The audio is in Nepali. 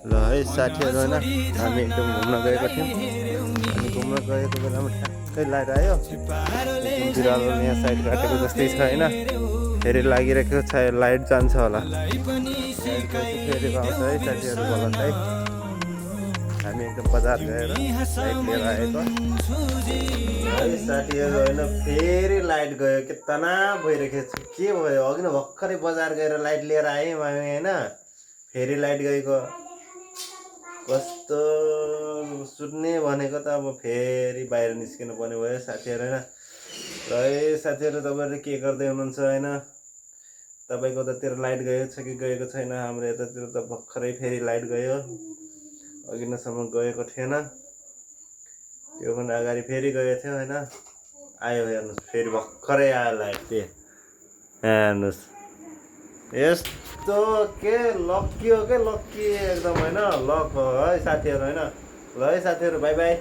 ल है साथीहरू होइन हामी एकदम घुम्न गएको थियौँ अनि घुम्न गएको बेलामा ठ्याक्कै लाइट आयो एकदम बिरालो यहाँ साइड काटेको जस्तै छ होइन फेरि लागिरहेको छ लाइट जान्छ होला लाइट गएपछि फेरि आउँछ है साथीहरू बल्ल है हामी एकदम बजार गएर लाइट लिएर आएको है साथीहरू होइन फेरि लाइट गयो के तनाव भइरहेको छ के भयो अघि न भर्खरै बजार गएर लाइट लिएर आएँ हामी होइन फेरि लाइट गएको कस्तो सुत्ने भनेको त अब फेरि बाहिर निस्किनु पर्ने भयो साथीहरू होइन र साथीहरू तपाईँहरू के गर्दै हुनुहुन्छ होइन तपाईँको उतातिर लाइट गएको छ कि गएको छैन हाम्रो यतातिर त भर्खरै फेरि लाइट गयो अघि नसम्म गएको थिएन त्योभन्दा अगाडि फेरि गएको थियो होइन आयो हेर्नुहोस् फेरि भर्खरै आयो लाइट हेर्नुहोस् यस्तो के लक्की हो के लक्की एकदम होइन लक हो है साथीहरू होइन ल है साथीहरू बाई बाई।